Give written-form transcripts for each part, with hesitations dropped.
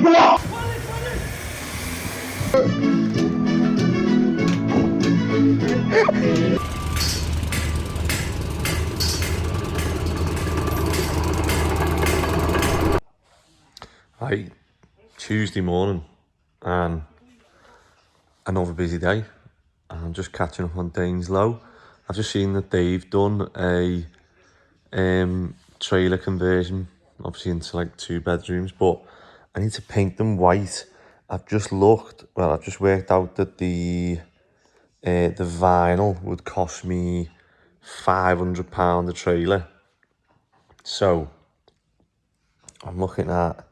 my God! Right, Tuesday morning and another busy day. I'm just catching up on Dane's Low. I've just seen that they've done a trailer conversion, obviously into like 2 bedrooms, but I need to paint them white. I've just looked, well, I've just worked out that the vinyl would cost me £500 a trailer. So I'm looking at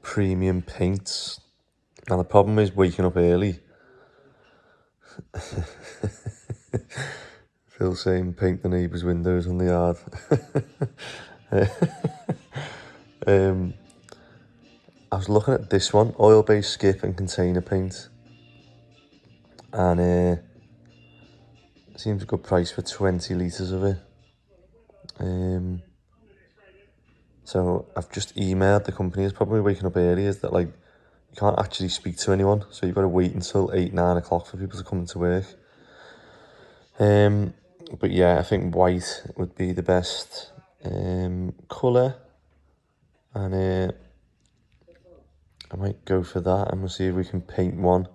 premium paints. Now the problem is waking up early. Phil saying paint the neighbours' windows on the yard. I was looking at this one, oil-based skip and container paint, and it seems a good price for 20 litres of it. So I've just emailed the company. It's probably waking up early, is that like you can't actually speak to anyone, so you've got to wait until 8-9 o'clock for people to come into work. But yeah, I think white would be the best colour, and I might go for that, and we'll see if we can paint one,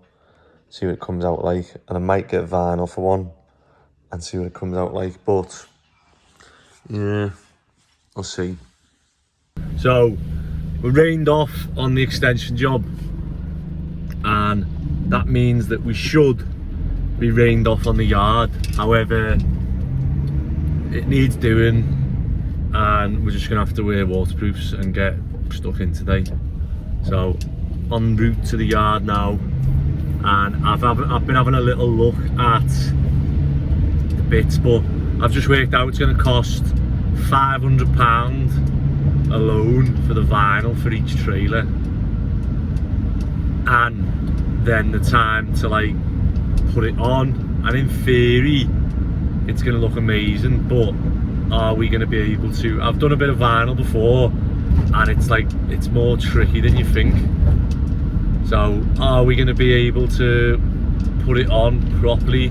see what it comes out like, and I might get vinyl for one and see what it comes out like, but yeah, I'll see. So we rained off on the extension job, and that means that we should be rained off on the yard. However, it needs doing, and we're just gonna have to wear waterproofs and get stuck in today. So en route to the yard now, and I've been having a little look at the bits, but I've just worked out it's going to cost £500 alone for the vinyl for each trailer, and then the time to like put it on. And in theory it's going to look amazing, but are we going to be able to? I've done a bit of vinyl before, and it's like, it's more tricky than you think. So are we going to be able to put it on properly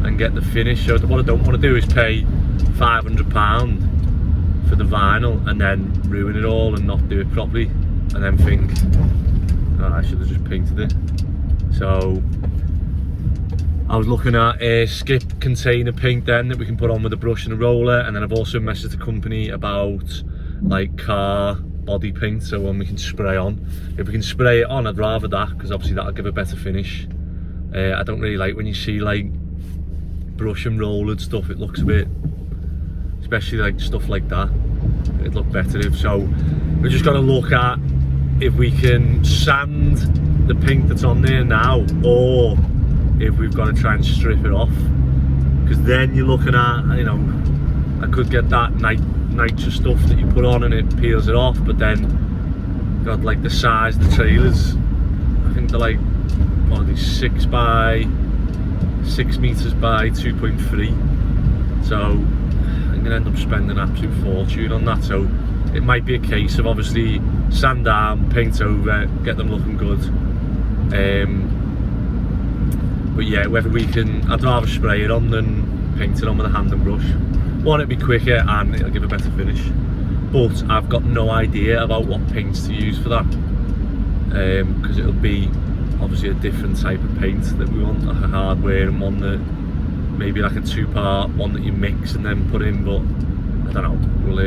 and get the finish? So what I don't want to do is pay £500 for the vinyl and then ruin it all and not do it properly, and then think, oh, I should have just painted it. So I was looking at a skip container paint then that we can put on with a brush and a roller, and then I've also messaged the company about like car body paint, so when we can spray on. If we can spray it on, I'd rather that, because obviously that'll give a better finish. I don't really like when you see like brush and roller and stuff. It looks a bit, especially like stuff like that, it'd look better if. So we're just got to look at if we can sand the paint that's on there now, or if we've got to try and strip it off, because then you're looking at, you know, I could get that nitrous stuff that you put on and it peels it off, but then got like the size of the trailers, I think they're like, what are these, 6 meters by 2.3, so I'm gonna end up spending an absolute fortune on that. So it might be a case of obviously sand down, paint over, get them looking good. But yeah, whether we can, I'd rather spray it on than paint it on with a hand and brush. One, it'd be quicker and it'll give a better finish, but I've got no idea about what paints to use for that, because it'll be obviously a different type of paint that we want, like a hardware and one that maybe like a 2-part, one that you mix and then put in, but I don't know. We'll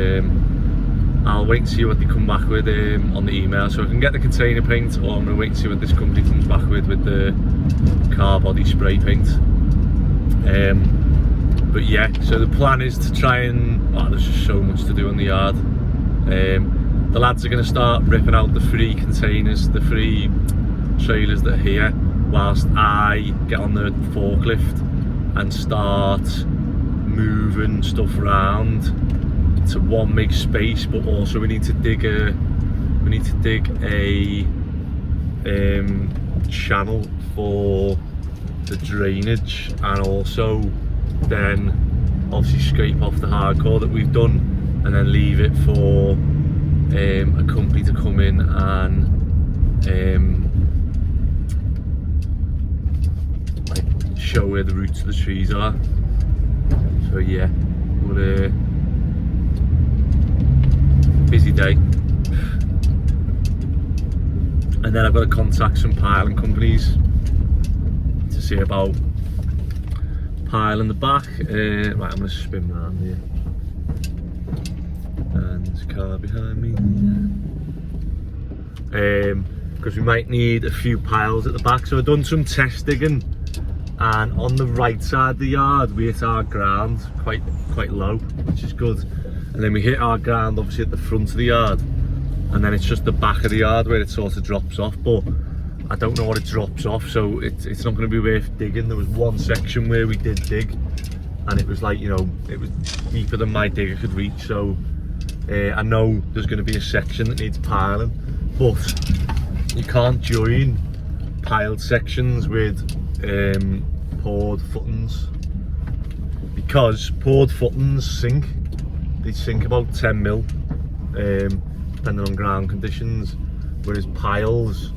I'll wait and see what they come back with on the email, so I can get the container paint, or I'm gonna wait and see what this company comes back with the car body spray paint. But yeah, so the plan is to try and, oh, there's just so much to do in the yard. The lads are going to start ripping out the 3 containers, the 3 trailers that are here, whilst I get on the forklift and start moving stuff around to, one, make space, but also we need to dig a channel for the drainage, and also then obviously scrape off the hardcore that we've done and then leave it for a company to come in and like show where the roots of the trees are. So yeah, we're busy day. And then I've got to contact some piling companies to see about piling the back. Right, I'm going to spin round here. And there's a car behind me. Because we might need a few piles at the back. So I've done some test digging, and on the right side of the yard we hit our ground quite low, which is good. And then we hit our ground obviously at the front of the yard, and then it's just the back of the yard where it sort of drops off. But I don't know what it drops off, so it's not going to be worth digging. There was one section where we did dig, and it was like, you know, it was deeper than my digger could reach. So I know there's going to be a section that needs piling, but you can't join piled sections with poured footings, because poured footings sink. They sink about 10 mil, depending on ground conditions, whereas piles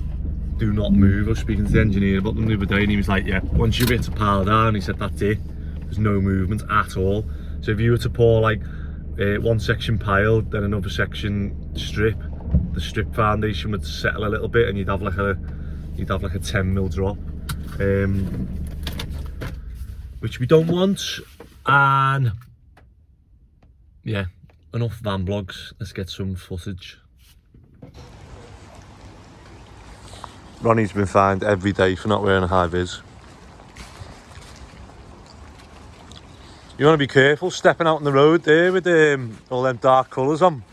do not move. I was speaking to the engineer about them the other day, and he was like, yeah, once you hit a pile down, he said, that's it, there's no movement at all. So if you were to pour like one section piled, then another section strip, the strip foundation would settle a little bit, and you'd have like a 10 mil drop, which we don't want. And yeah, enough van blogs, let's get some footage. Ronnie's been fined every day for not wearing a high vis. You want to be careful stepping out on the road there with all them dark colours on.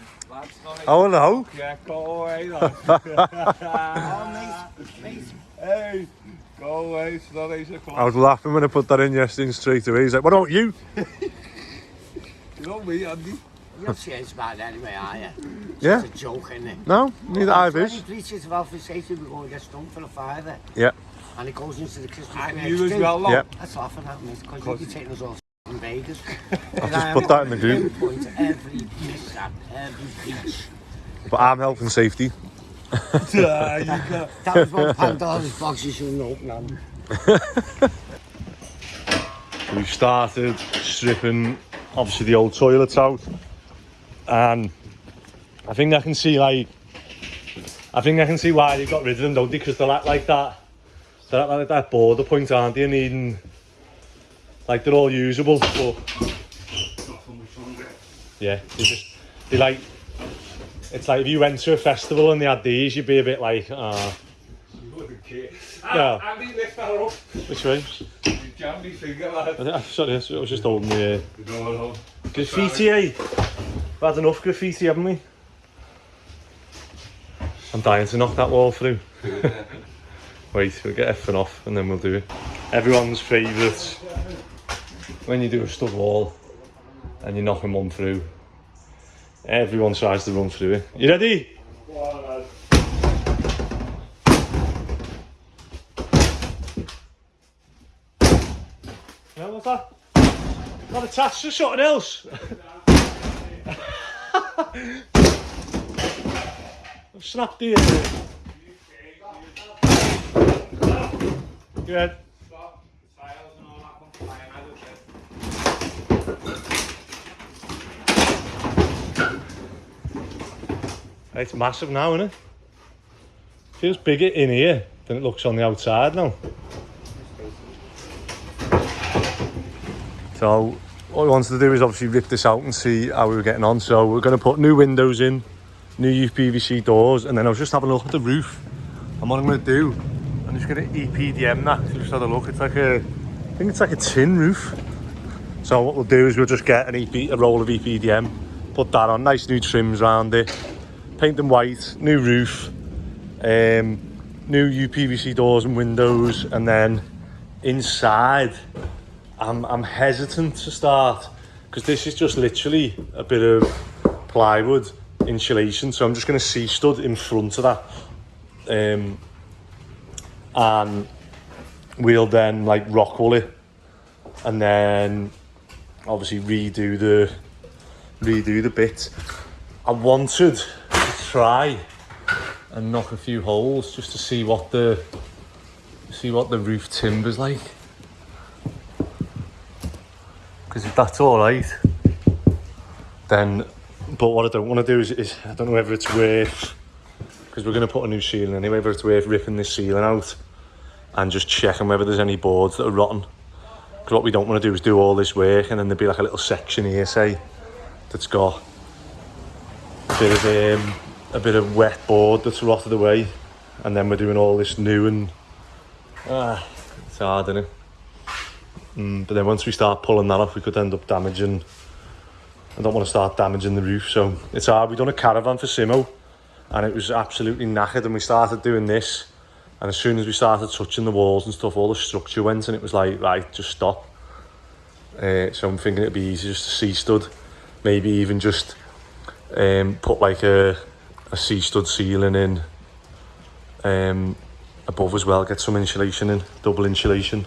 Oh no! Yeah, go away, lad. Hey, go away, it's not easy. I was laughing when I put that in yesterday straight away. He's like, what about you? You know me, Andy. You're not serious about it anyway, are you? Yeah. It's a joke, isn't it? No, neither I vis. 20 preachers of health and safety, we're going to get stung for a fiver. Yeah. And it goes into the Christmas And you as well, love. Yeah. That's laughing at me, because you'll be taking us all in Vegas. I've just put that in the group. Point every mishap, every breach. But I'm health and safety. That was one Pandora's box you shouldn't open them. We've started stripping obviously the old toilets out, and I think I can see why they got rid of them, don't they? Because they're like that. They're like that border point, aren't they? Needing, like, they're all usable, but yeah, they like. It's like if you went to a festival and they had these, you'd be a bit like, yeah. Andy, lift that up. Which way? You jammed me finger, lad. Sorry, I was just holding the No. graffiti, eh? We've had enough graffiti, haven't we? I'm dying to knock that wall through. Wait, we'll get everything off and then we'll do it. Everyone's favourite when you do a stud wall and you're knocking one through. Everyone tries to run through it. You ready? No, what's that? Not attached to something else. I've snapped the Good. It's massive now, isn't it? Feels bigger in here than it looks on the outside now. So what we wanted to do is obviously rip this out and see how we were getting on. So we're going to put new windows in, new UPVC doors, and then I was just having a look at the roof. And what I'm going to do, I'm just going to EPDM that. So just had a look. It's like I think it's like a tin roof. So what we'll do is we'll just get a roll of EPDM, put that on, nice new trims around it. Paint them white, new roof, new UPVC doors and windows, and then inside I'm hesitant to start because this is just literally a bit of plywood insulation, so I'm just going to C-stud in front of that, and we'll then like rock wool it and then obviously redo the bit. I wanted to try and knock a few holes just to see what the roof timber's like. Because if that's all right, then. But what I don't want to do is I don't know whether it's worth, because we're going to put a new ceiling anyway, whether it's worth ripping this ceiling out and just checking whether there's any boards that are rotten. Because what we don't want to do is do all this work and then there'd be like a little section here, say, that's got a bit of wet board that's rotted away, and then we're doing all this new and it's hard, isn't it? But then once we start pulling that off, we could end up damaging. I don't want to start damaging the roof, so it's hard. We've done a caravan for Simo and it was absolutely knackered, and we started doing this, and as soon as we started touching the walls and stuff, all the structure went, and it was like, right, just stop. So I'm thinking it'd be easy just to C-stud, maybe even just put like a C-stud ceiling in above as well, get some insulation in, double insulation,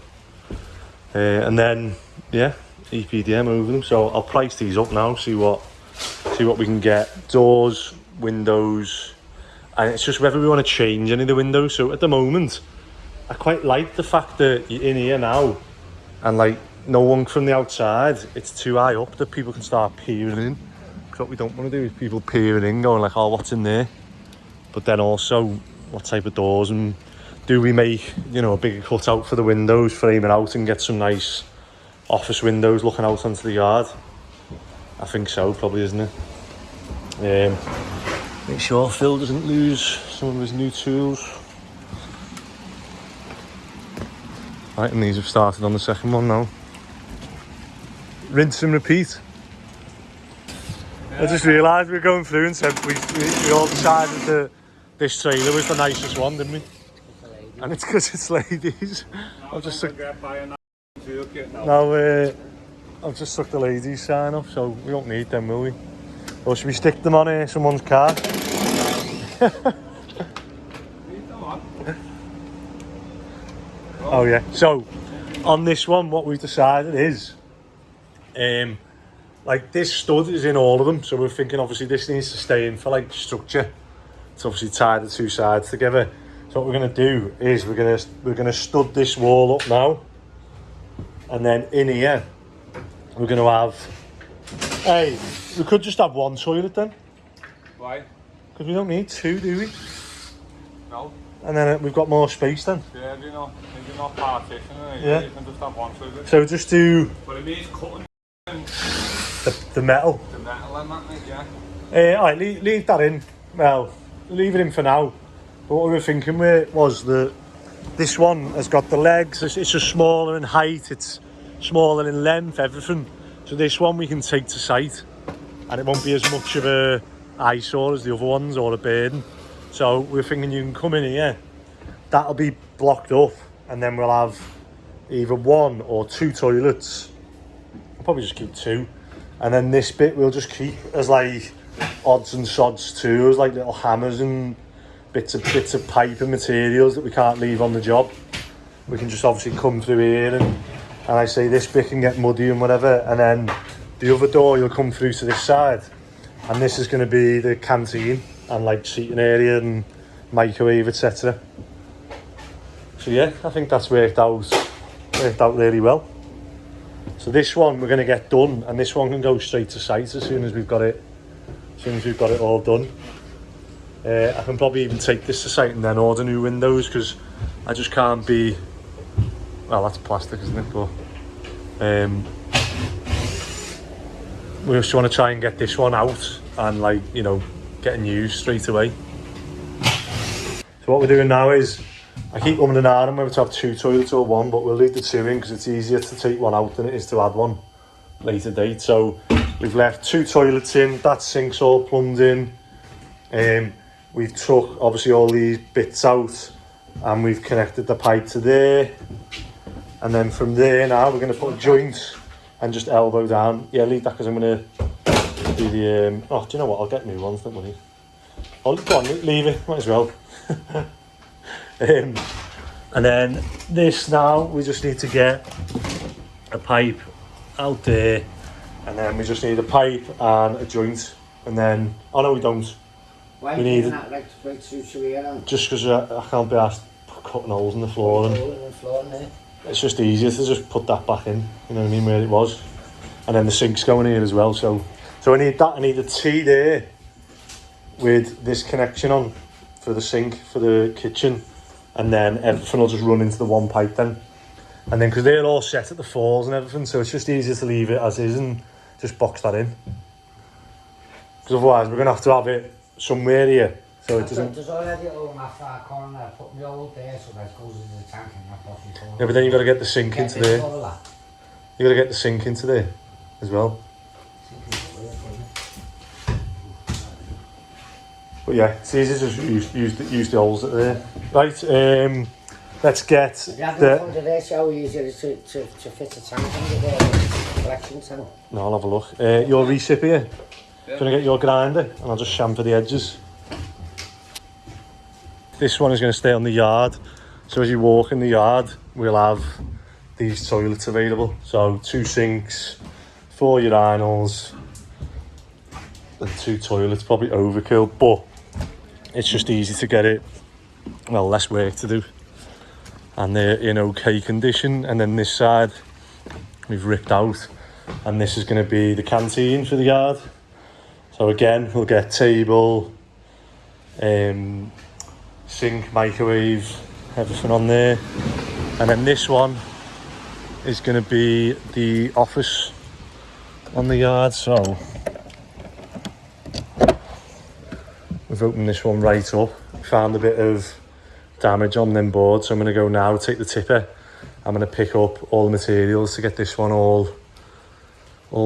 and then yeah, EPDM over them. So I'll price these up now, see what we can get. Doors, windows, and it's just whether we want to change any of the windows. So at the moment, I quite like the fact that you're in here now and like no one from the outside, it's too high up that people can start peering in. Because what we don't want to do is people peering in going like, oh, what's in there? But then also, what type of doors, and do we make, you know, a bigger cutout for the windows, frame it out and get some nice office windows looking out onto the yard? I think so, probably, isn't it? Make sure Phil doesn't lose some of his new tools. Right, and these have started on the second one now. Rinse and repeat. I just realised we were going through and said we all decided that this trailer was the nicest one, didn't we? And it's because it's ladies. I've just stuck I've just stuck the ladies sign up, so we don't need them, will we? Or should we stick them on someone's car? Oh yeah. So on this one, what we've decided is, like this stud is in all of them. So we're thinking obviously this needs to stay in for like structure. It's obviously tie the two sides together. So what we're going to do is we're going to stud this wall up now, and then in here we're going to have. Hey, we could just have one toilet then. Why? Because we don't need two, do we? No. And then we've got more space then. Yeah, you're not partitioning it. Yeah. You can just have one toilet. So just do But it means cutting the metal. the metal and that, mate, yeah. Alright, leave that in. Well, leave it in for now. But what we were thinking was that this one has got the legs. It's just smaller in height. It's smaller in length, everything. So this one we can take to site, and it won't be as much of a eyesore as the other ones or a burden. So we're thinking you can come in here, that'll be blocked up, and then we'll have either one or two toilets. I'll probably just keep two, and then this bit we'll just keep as like odds and sods too, as like little hammers and bits of pipe and materials that we can't leave on the job. We can just obviously come through here, and I say this bit can get muddy and whatever, and then the other door you'll come through to this side, and this is going to be the canteen and like seating area and microwave, etc. So yeah, I think that's worked out really well. So this one we're going to get done, and this one can go straight to site as soon as we've got it all done. I can probably even take this to site and then order new windows, because I just can't be, well, that's plastic, isn't it? But we just want to try and get this one out and, like, you know, getting used straight away. So what we're doing now is, I keep umming and ahhing whether to have two toilets or one, but we'll leave the two in because it's easier to take one out than it is to add one later date. So we've left two toilets in, that sink's all plumbed in. We've took obviously all these bits out and we've connected the pipe to there, and then from there now we're going to put a joint and just elbow down. Yeah, leave that because I'm going to do the oh, do you know what, I'll get new ones, don't worry. Oh, go on, leave it, might as well. And then this now, we just need to get a pipe out there, and then we just need a pipe and a joint, and then, oh no we don't, Why We are you need doing that right through to here then? just because I can't be asked cutting holes in the floor, and Hole in the floor in there. it's just easier to just put that back in, you know what I mean, where it was. And then the sink's going here as well, so I need that. I need a T there with this connection on for the sink, for the kitchen, and then everything will just run into the one pipe then. And then because they're all set at the falls and everything, so it's just easier to leave it as is and just box that in. Because otherwise we're going to have it somewhere here, so it doesn't... There's already all my far corner, I put my old there so that goes into the tank and that bossy corner. Yeah, but then you've got to get the sink into there. All that. You've got to get the sink into there as well. But yeah, it's easy to just use the holes that are there. Right, let's get You have no under there, so easy it is to fit a tank under there, collection tank. No, I'll have a look. Your recip here. Yeah. Gonna get your grinder and I'll just chamfer the edges. This one is going to stay on the yard. So as you walk in the yard, we'll have these toilets available. So 2 sinks, 4 urinals, and 2 toilets. Probably overkill, but it's just easy to get it. Well, less work to do. And they're in okay condition. And then this side, we've ripped out. And this is going to be the canteen for the yard. So again, we'll get table, sink, microwave, everything on there. And then this one is going to be the office on the yard. So we've opened this one right up. Found a bit of damage on them boards, so I'm going to go now, take the tipper. I'm going to pick up all the materials to get this one all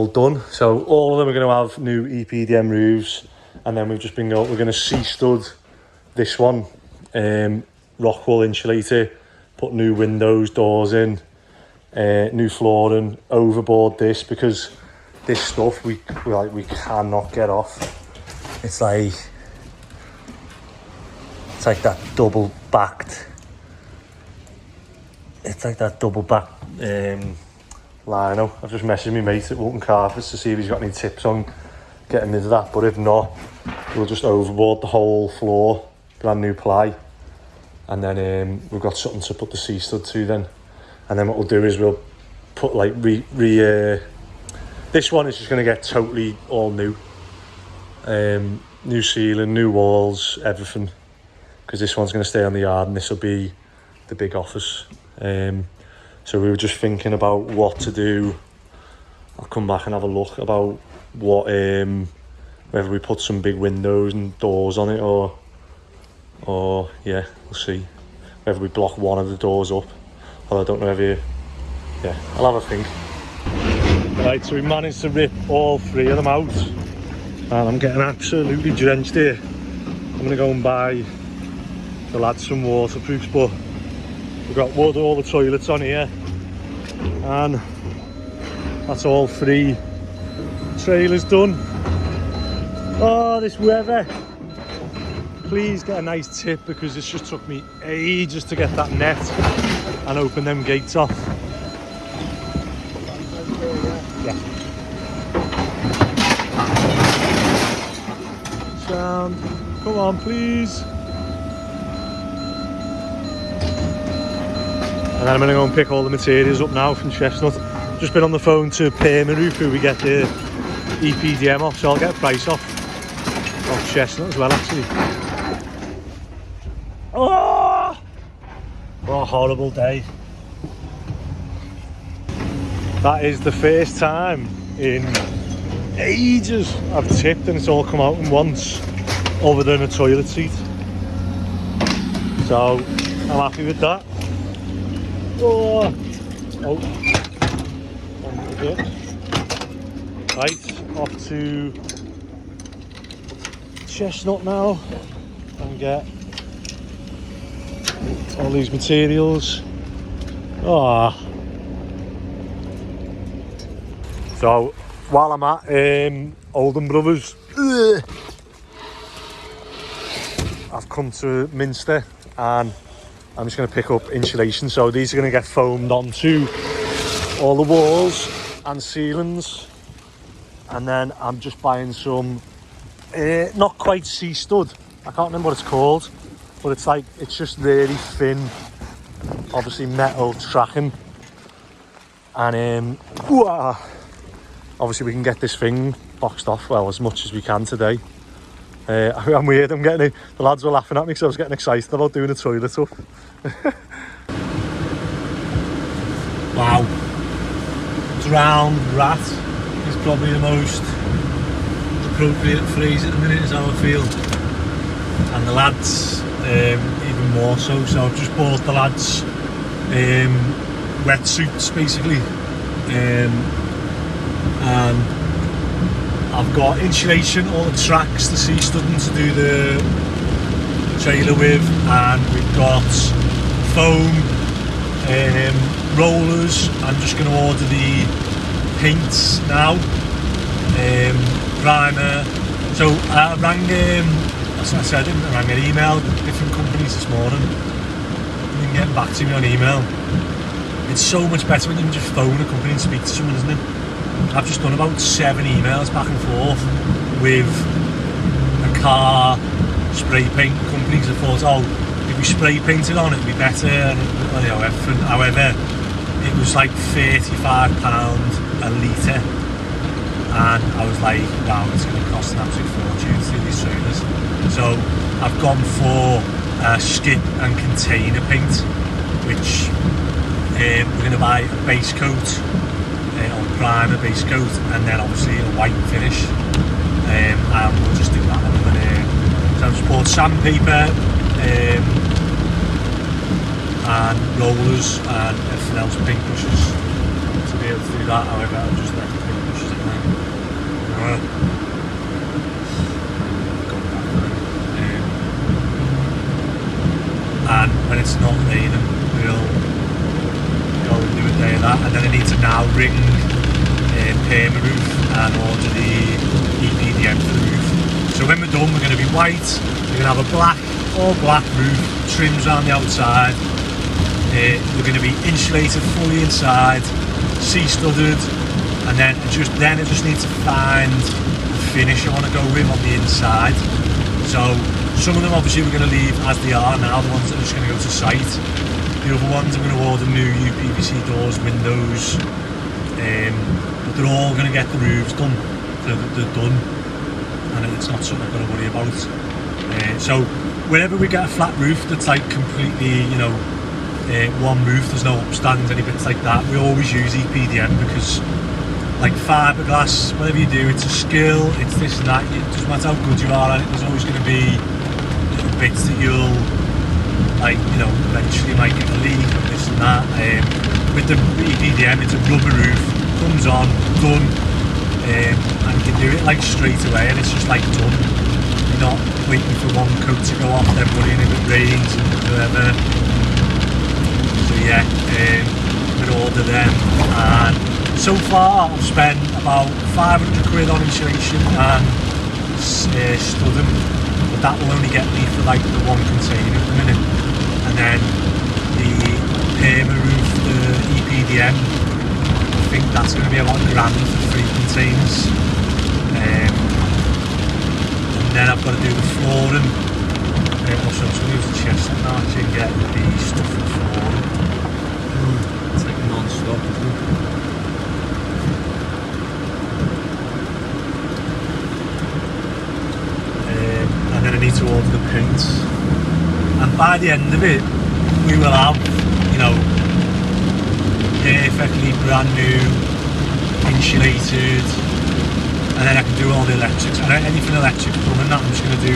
done. So all of them are going to have new EPDM roofs, and then we're going to C-stud this one, rock wool insulator, put new windows, doors in, new flooring, overboard this, because this stuff we cannot get off. It's like that double backed. It's like that double backed lino. I've just messaged my mate at Wilton Carpets to see if he's got any tips on getting rid of that, but if not, we'll just overboard the whole floor, brand new ply, and then we've got something to put the C-stud to then. And then what we'll do is we'll put like this one is just going to get totally all new, new ceiling, new walls, everything, because this one's going to stay on the yard and this will be the big office. So we were just thinking about what to do. I'll come back and have a look about what, whether we put some big windows and doors on it, or yeah, we'll see. Whether we block one of the doors up. Well, I don't know whether, yeah, I'll have a think. Right, so we managed to rip all 3 of them out, and I'm getting absolutely drenched here. I'm going to go and buy the lads some waterproofs, but we've got wood, all the toilets on here, and that's all 3 trailers done. Oh, this weather. Please get a nice tip, because this just took me ages to get that net and open them gates off. Yeah. Sound. Come on, please. And then I'm going to go and pick all the materials up now from Chestnut. Just been on the phone to Permaroof, who we get the EPDM off, so I'll get a price off Chestnut as well, actually. Oh! What a horrible day. That is the first time in ages I've tipped and it's all come out in once, other than a toilet seat. So I'm happy with that. Oh, one little bit. Right, off to Chestnut now and get all these materials. So while I'm at Oldham Brothers, I've come to Minster and I'm just going to pick up insulation. So these are going to get foamed onto all the walls and ceilings, and then I'm just buying some not quite C-stud, I can't remember what it's called, but it's like, it's just really thin, obviously metal tracking. And obviously we can get this thing boxed off, well, as much as we can today. I'm weird, I'm getting it. The lads were laughing at me because I was getting excited about doing a toilet up. Wow. Drowned rat is probably the most appropriate phrase at the minute, is how I feel. And the lads, even more so. So I've just bought the lads wetsuits basically. And I've got insulation, all the tracks, the sea studding to do the trailer with, and we've got foam, rollers. I'm just going to order the paints now, primer. So I rang, I rang an email different companies this morning. They didn't get back to me on email. It's so much better when you can just phone a company and speak to someone, isn't it? I've just done about 7 emails back and forth with a car spray paint companies. I thought, oh, if we spray painted on it'd be better, and you know, everything. However, it was like £35 a litre, and I was like, wow, it's going to cost an absolute fortune to do these trailers. So I've gone for skip and container paint, which we're going to buy a base coat, or primer base coat, and then obviously a white finish, and we'll just do that on the so I've just bought sandpaper, and rollers and everything else, paintbrushes to be able to do that. However, I'll just let the paintbrushes in there. And when it's not raining, we'll go and do a day of that. And then I need to now ring Perma Roof and order the EPDM for the roof. So when we're done, we're going to be white. We're going to have a all black roof, trims around the outside. We're going to be insulated fully inside, sea studded, and then I just need to find the finish I want to go with on the inside. So some of them obviously we're going to leave as they are now, the ones that are just going to go to site. The other ones I'm going to order new UPVC doors, windows, but they're all going to get the roofs done, so they're done, and it's not something I've got to worry about. So whenever we get a flat roof that's like completely, you know, one roof, there's no upstands, any bits like that, we always use EPDM, because like fiberglass, whatever you do, it's a skill, it's this and that, it doesn't matter how good you are at it, there's always going to be little bits that you'll, like, you know, eventually might get a leak or this and that. With the EPDM, it's a rubber roof, comes on, done, and you can do it like straight away, and it's just like done. You're not waiting for one coat to go off, then worrying if it rains and whatever. So yeah, we'll order them, and so far I've spent about 500 quid on insulation and studding, but that will only get me for like the one container at the minute. And then the Perma Roof, the EPDM, I think that's going to be about £1,000 for 3 containers. And then I've got to do the flooring. Also, I'm just going to use the chest now to get the stuff for the flooring. It's like non-stop, isn't it? And then I need to order the paint. And by the end of it, we will have, you know, perfectly brand new, insulated, and then I can do all the electrics. And anything electric plumbing, that I'm just going to do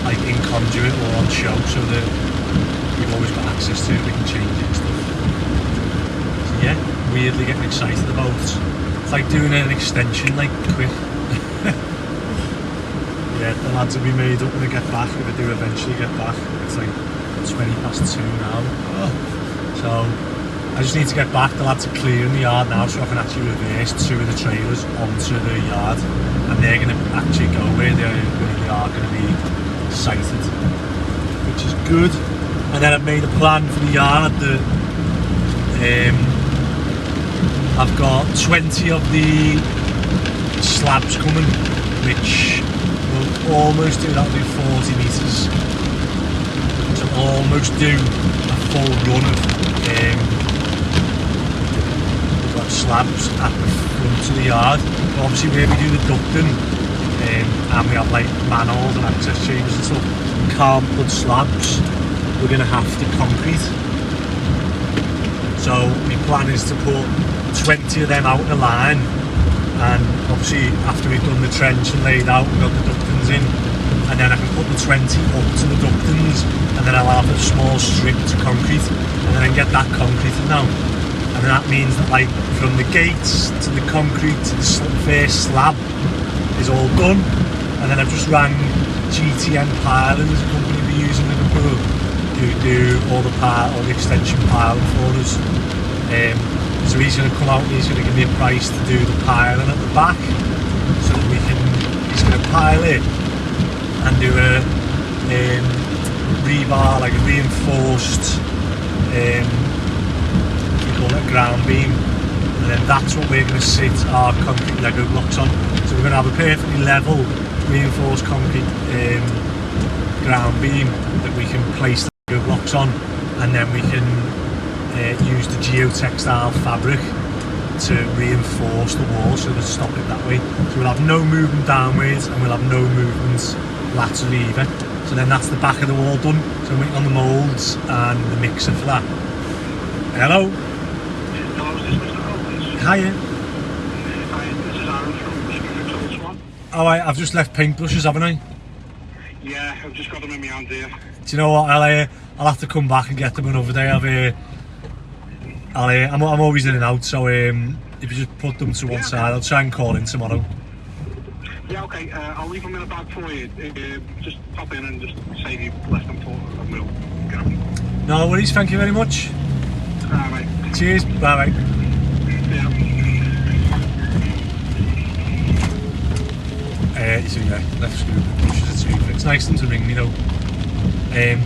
like in conduit or on show, so that we've always got access to it, we can change it and stuff. So yeah, weirdly getting excited about it. It's like doing an extension, like quick. Yeah, the lads will be made up when I get back, if I do eventually get back. It's like 2:20 now. Oh. So I just need to get back. The lads are clearing the yard now, so I can actually reverse 2 of the trailers onto the yard, and they're going to actually go where they are going to be sited, which is good. And then I've made a plan for the yard that I've got 20 of the slabs coming, which we'll almost do that, we'll do 40 metres. So we'll almost do a full run of we've got slabs at the front of the yard. But obviously where we do the ducting and we have like manholes and access chambers and stuff, we can't put slabs, we're going to have to concrete. So my plan is to put 20 of them out in a line, and obviously after we've done the trench and laid out, we've got the ductings in, and then I can put the 20 up to the ductings, and then I'll have a small strip to concrete, and then I can get that concreted now. And then that means that like from the gates to the concrete to the first slab is all done, and then I've just rang GTN Piling, as a company we use in Liverpool, who do all the extension piling for us. So he's going to come out and he's going to give me a price to do the piling at the back, so that he's going to pile it and do a rebar, like a reinforced, we call it ground beam, and then that's what we're going to sit our concrete Lego blocks on. So we're going to have a perfectly level reinforced concrete ground beam that we can place the Lego blocks on, and then we can use the geotextile fabric to reinforce the wall so to stop it that way. So we'll have no movement downwards and we'll have no movement laterally either. So then that's the back of the wall done. So I'm waiting on the moulds and the mixer for that. Hello. Hiya. Hi, this is Aaron from Swan. Alright, I've just left paintbrushes, haven't I? Yeah, I've just got them in my hand here. Do you know what? I'll have to come back and get them another day. I'm always in and out, so if you just put them to one side, I'll try and call in tomorrow. Yeah, okay, I'll leave them in a bag for you. Just pop in and just say you left them for, and we'll get them. No worries, thank you very much. Alright, mate. Cheers, bye bye. Yeah. So yeah, left screw brushes are too. It's nice of them to ring me though.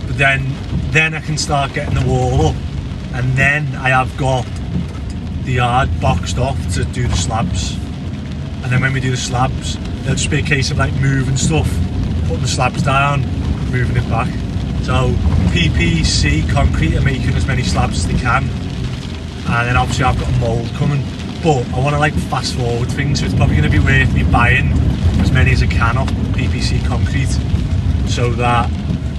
But then I can start getting the wall up, and then I have got the yard boxed off to do the slabs. And then when we do the slabs, it'll just be a case of like moving stuff, putting the slabs down, moving it back. So PPC Concrete are making as many slabs as they can, and then obviously I've got a mould coming. But I want to like fast forward things, so it's probably going to be worth me buying as many as I can of PPC Concrete, so that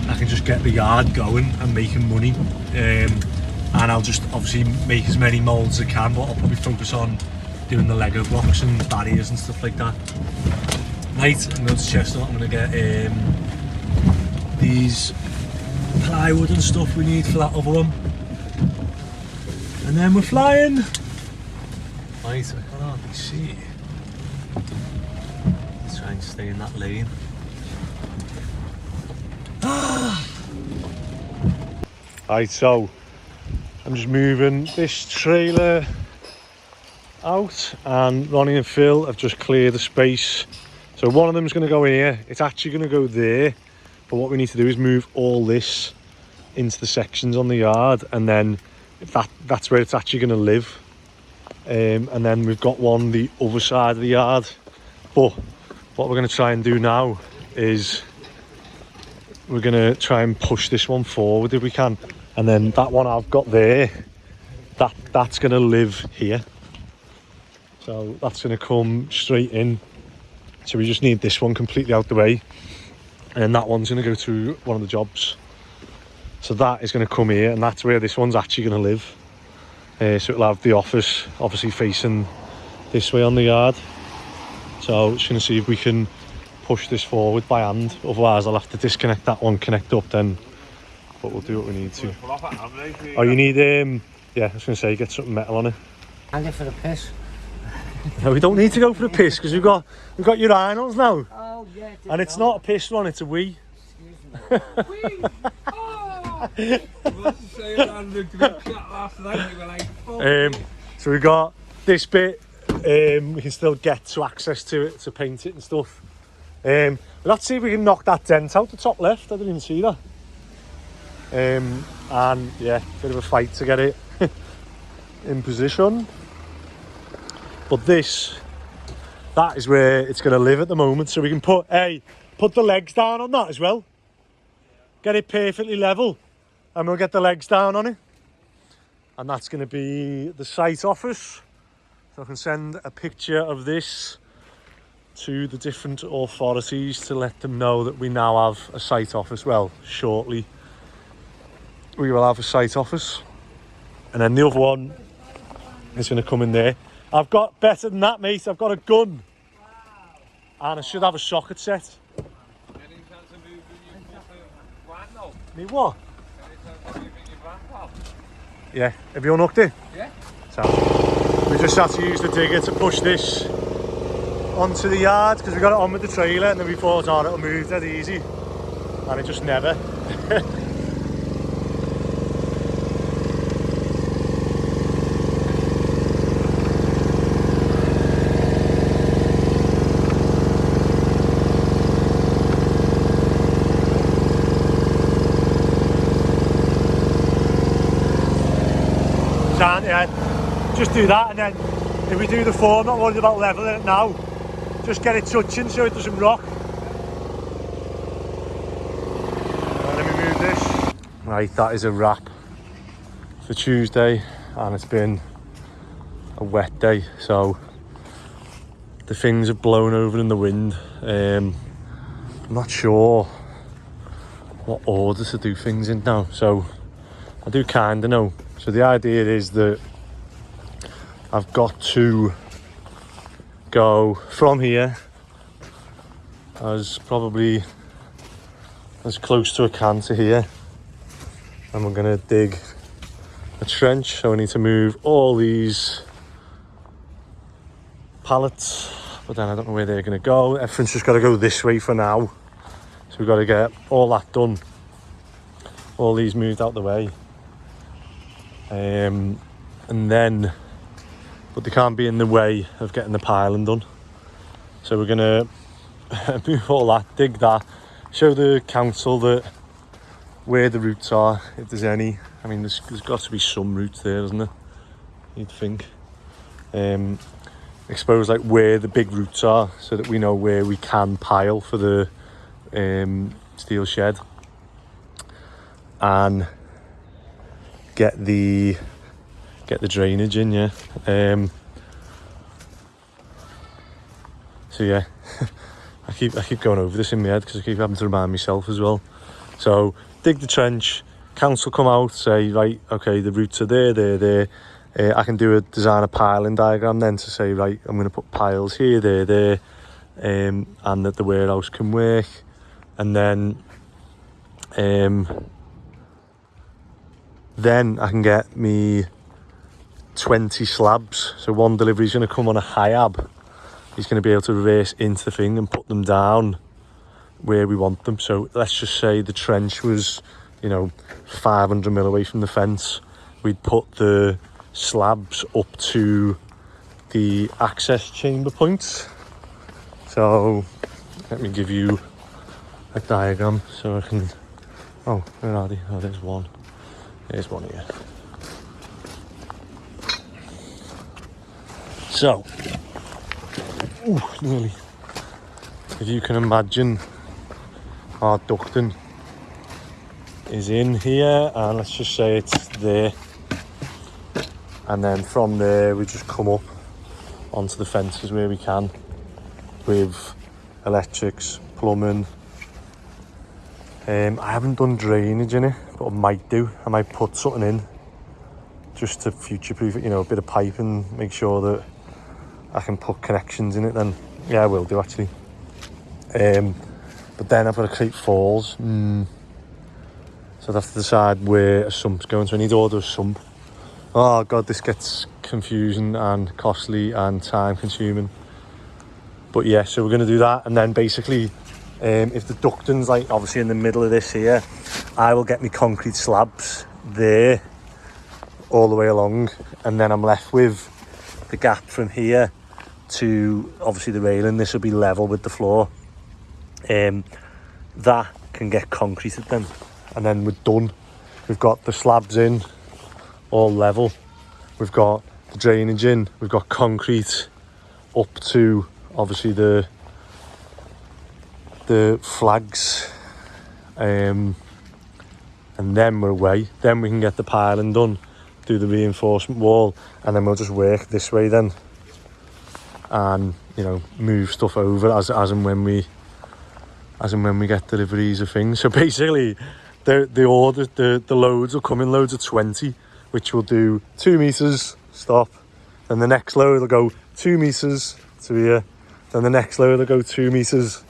I can just get the yard going and making money. And I'll just obviously make as many moulds as I can, but I'll probably focus on doing the Lego blocks and barriers and stuff like that. Right, I'm going to Chestnut. I'm going to get these plywood and stuff we need for that other one, and then we're flying. Right, I can hardly see. Let's try and stay in that lane. Right, so I'm just moving this trailer out, and Ronnie and Phil have just cleared the space. So one of them is going to go here, it's actually going to go there, but what we need to do is move all this into the sections on the yard, and then that's where it's actually going to live. And then we've got one the other side of the yard, but what we're going to try and do now is we're going to try and push this one forward if we can, and then that one I've got there, that's going to live here, so that's going to come straight in. So we just need this one completely out the way, and that one's going to go to one of the jobs, so that is going to come here, and that's where this one's actually going to live. So it'll have the office obviously facing this way on the yard. So just going to see if we can push this forward by hand, otherwise I'll have to disconnect that one, connect up then, but we'll do what we need to. Oh, you need yeah, I was going to say, get something metal on it. And for the piss. No, we don't need to go for a piss, because we've got your urinals now. Oh yeah. And it's not a piss one, it's a wee. Excuse me. Wee! Oh! So we got this bit, we can still get to access to it to paint it and stuff. Let's see if we can knock that dent out the top left. I didn't even see that. And yeah, bit of a fight to get it in position. But that is where it's going to live at the moment. So we can put put the legs down on that as well. Get it perfectly level, and we'll get the legs down on it. And that's going to be the site office. So I can send a picture of this to the different authorities to let them know that we now have a site office. Well, shortly we will have a site office. And then the other one is going to come in there. I've got better than that, mate. I've got a gun. Wow. And I should have a socket set. Any chance of moving your van though? Me what? Any chance of moving your van, pal? Yeah. Have you unhooked it? Yeah. So we just had to use the digger to push this onto the yard because we got it on with the trailer, and then we thought, oh, it'll move dead easy. And it just never. Yeah, just do that, and then if we do the form, not worried about leveling it now, just get it touching so it doesn't rock. Let me move this. Right, that is a wrap for Tuesday, and it's been a wet day, so the things have blown over in the wind. I'm not sure what order to do things in now, so I do kind of know. So the idea is that I've got to go from here as probably as close to a can to here, and we're going to dig a trench. So I need to move all these pallets, but then I don't know where they're going to go. Everything's just got to go this way for now, so we've got to get all that done, all these moved out the way. And then, but they can't be in the way of getting the piling done. So we're gonna move all that, dig that, show the council that where the roots are, if there's any. I mean, there's got to be some roots there, isn't there? You'd think. Expose like where the big roots are, so that we know where we can pile for the steel shed, and get the drainage in, yeah. So yeah, I keep going over this in my head because I keep having to remind myself as well. So dig the trench, council come out, say, right, okay, the roots are there. I can design a piling diagram then to say, right, I'm going to put piles here, there, and that the warehouse can work. And then I can get me 20 slabs. So one delivery is going to come on a HIAB. He's going to be able to reverse into the thing and put them down where we want them. So let's just say the trench was, 500 mil away from the fence. We'd put the slabs up to the access chamber points. So let me give you a diagram so I can... Oh, where are they? Oh, there's one. There's one here. So, nearly. If you can imagine, our ducting is in here, and let's just say it's there. And then from there, we just come up onto the fences where we can with electrics, plumbing. I haven't done drainage in it, but I might do. I might put something in just to future-proof it, a bit of pipe, and make sure that I can put connections in it then. Yeah, I will do actually. But then I've got to create falls. So I'd have to decide where a sump's going. So I need to order a sump. Oh God, this gets confusing and costly and time consuming. But yeah, so we're going to do that. And then basically, if the ducting's like obviously in the middle of this here, I will get me concrete slabs there all the way along, and then I'm left with the gap from here to obviously the railing. This will be level with the floor. That can get concreted then, and then we're done. We've got the slabs in, all level. We've got the drainage in. We've got concrete up to obviously the the flags, and then we're away. Then we can get the piling done, do the reinforcement wall, and then we'll just work this way then, and you know, move stuff over as and when we get deliveries of things. So basically, the order, the loads will come in loads of 20, which will do 2 meters, stop. Then the next load will go 2 meters to here. Then the next load will go 2 meters,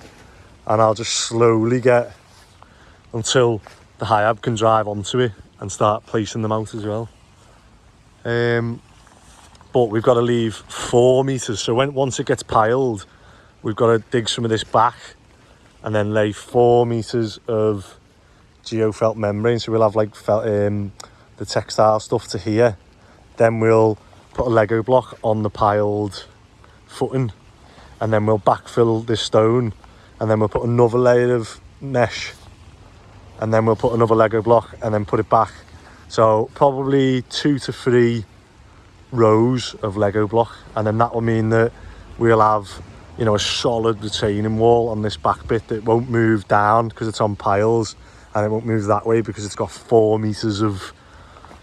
and I'll just slowly get until the Hiab can drive onto it and start placing them out as well. But we've got to leave 4 meters. So once it gets piled, we've got to dig some of this back and then lay 4 meters of geofelt membrane. So we'll have like felt, the textile stuff to here. Then we'll put a Lego block on the piled footing, and then we'll backfill this stone, and then we'll put another layer of mesh, and then we'll put another Lego block and then put it back. So probably 2 to 3 rows of Lego block, and then that will mean that we'll have, you know, a solid retaining wall on this back bit that won't move down because it's on piles, and it won't move that way because it's got 4 meters of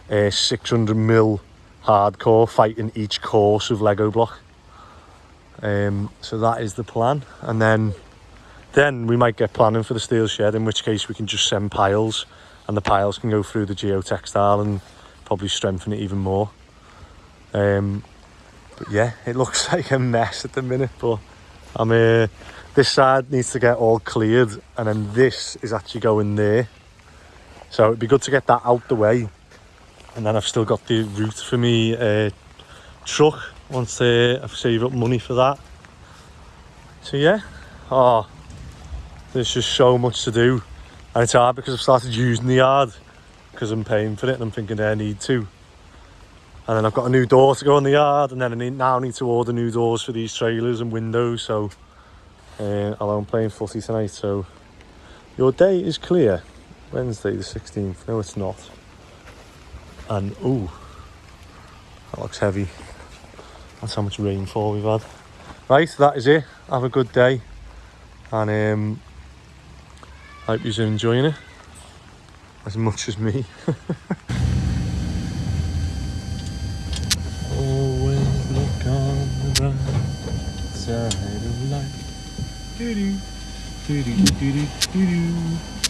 600mm hardcore fighting each course of Lego block. So that is the plan, and then we might get planning for the steel shed, in which case we can just send piles, and the piles can go through the geotextile and probably strengthen it even more. But yeah, it looks like a mess at the minute, but this side needs to get all cleared, and then this is actually going there. So it'd be good to get that out the way, and then I've still got the route for me truck once I've saved up money for that. So yeah, there's just so much to do, and it's hard because I've started using the yard because I'm paying for it, and I'm thinking I need to. And then I've got a new door to go in the yard, and then I now need to order new doors for these trailers and windows. So although I'm playing footy tonight, so your day is clear. Wednesday the 16th. No, it's not. And ooh, that looks heavy. That's how much rainfall we've had. Right, that is it. Have a good day, and hope you're enjoying it as much as me. Always look on the bright side of life. Doo-doo, doo-doo, doo-doo, doo-doo.